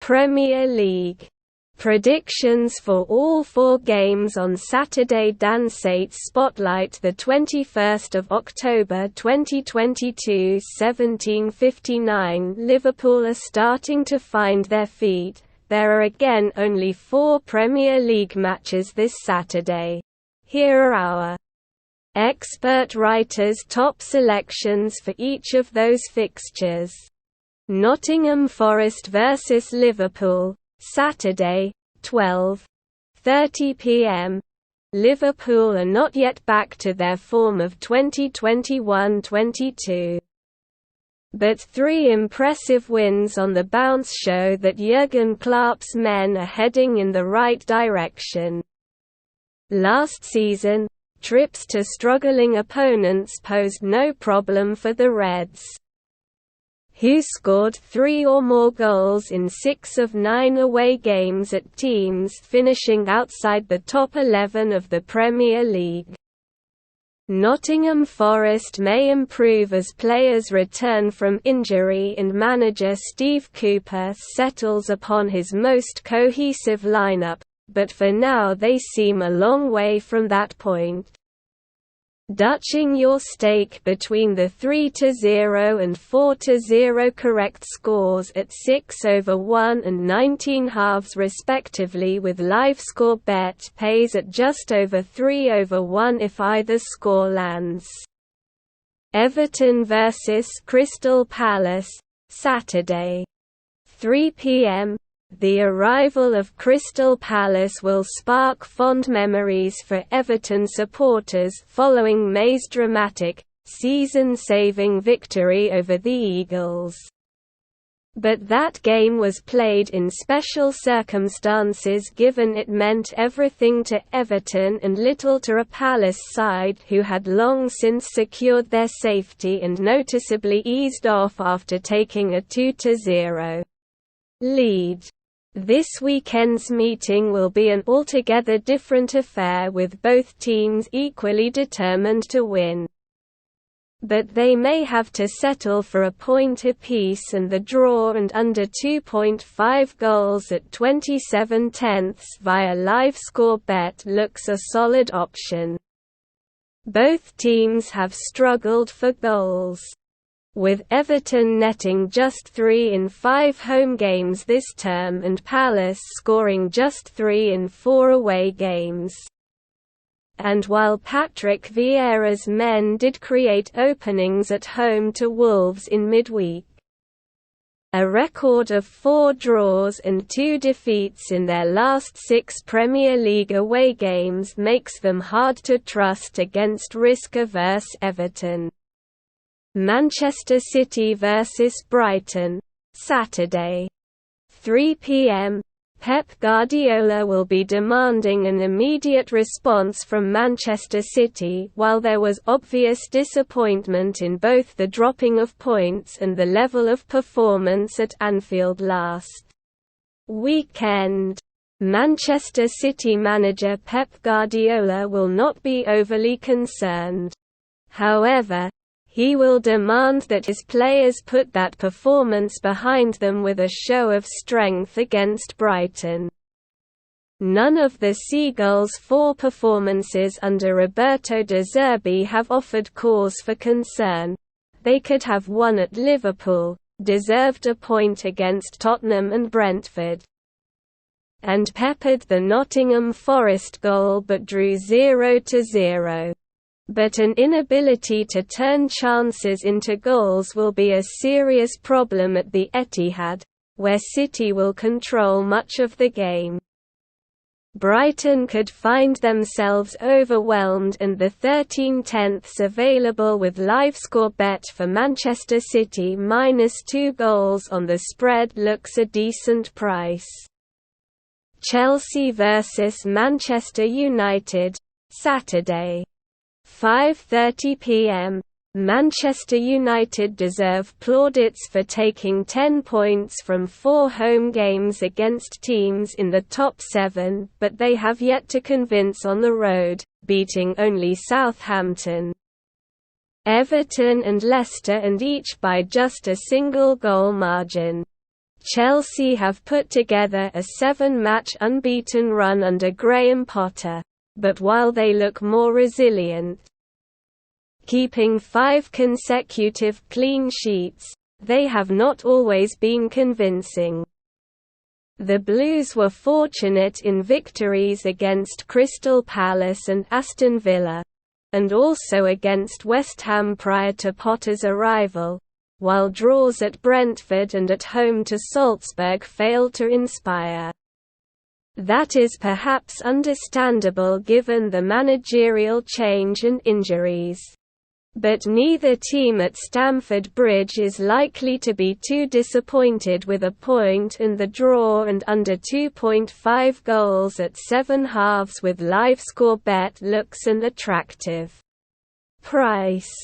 Premier League. Predictions for all 4 games on Saturday. Dan Sates Spotlight, 21 October 2022, 17:59. Liverpool are starting to find their feet. There are again only 4 Premier League matches this Saturday. Here are our expert writers' top selections for each of those fixtures. Nottingham Forest vs Liverpool, Saturday, 12:30 p.m. Liverpool are not yet back to their form of 2021-22. But 3 impressive wins on the bounce show that Jurgen Klopp's men are heading in the right direction. Last season, trips to struggling opponents posed no problem for the Reds, who scored 3 or more goals in 6 of 9 away games at teams finishing outside the top 11 of the Premier League. Nottingham Forest may improve as players return from injury and manager Steve Cooper settles upon his most cohesive lineup, but for now they seem a long way from that point. Dutching your stake between the 3-0 and 4-0 correct scores at 6/1 and 19 halves respectively, with LiveScore Bet pays at just over 3/1 if either score lands. Everton vs Crystal Palace, Saturday, 3 p.m. The arrival of Crystal Palace will spark fond memories for Everton supporters following May's dramatic, season-saving victory over the Eagles. But that game was played in special circumstances, given it meant everything to Everton and little to a Palace side who had long since secured their safety and noticeably eased off after taking a 2-0 lead. This weekend's meeting will be an altogether different affair, with both teams equally determined to win. But they may have to settle for a point apiece, and the draw and under 2.5 goals at 27/10 via LiveScore Bet looks a solid option. Both teams have struggled for goals, with Everton netting just 3 in 5 home games this term and Palace scoring just 3 in 4 away games. And while Patrick Vieira's men did create openings at home to Wolves in midweek, a record of 4 draws and 2 defeats in their last 6 Premier League away games makes them hard to trust against risk-averse Everton. Manchester City vs Brighton, Saturday, 3 p.m. Pep Guardiola will be demanding an immediate response from Manchester City, while there was obvious disappointment in both the dropping of points and the level of performance at Anfield last weekend. Manchester City manager Pep Guardiola will not be overly concerned. However, he will demand that his players put that performance behind them with a show of strength against Brighton. None of the Seagulls' 4 performances under Roberto De Zerbi have offered cause for concern. They could have won at Liverpool, deserved a point against Tottenham and Brentford, and peppered the Nottingham Forest goal but drew 0-0. But an inability to turn chances into goals will be a serious problem at the Etihad, where City will control much of the game. Brighton could find themselves overwhelmed, and the 13/10 available with LiveScore Bet for Manchester City -2 goals on the spread looks a decent price. Chelsea vs Manchester United, Saturday, 5:30 p.m. Manchester United deserve plaudits for taking 10 points from 4 home games against teams in the top 7, but they have yet to convince on the road, beating only Southampton, Everton and Leicester, and each by just a single goal margin. Chelsea have put together a 7-match unbeaten run under Graham Potter, but while they look more resilient, keeping 5 consecutive clean sheets, they have not always been convincing. The Blues were fortunate in victories against Crystal Palace and Aston Villa, and also against West Ham prior to Potter's arrival, while draws at Brentford and at home to Salzburg failed to inspire. That is perhaps understandable given the managerial change and injuries. But neither team at Stamford Bridge is likely to be too disappointed with a point and the draw and under 2.5 goals at 7 halves with live score bet looks an attractive price.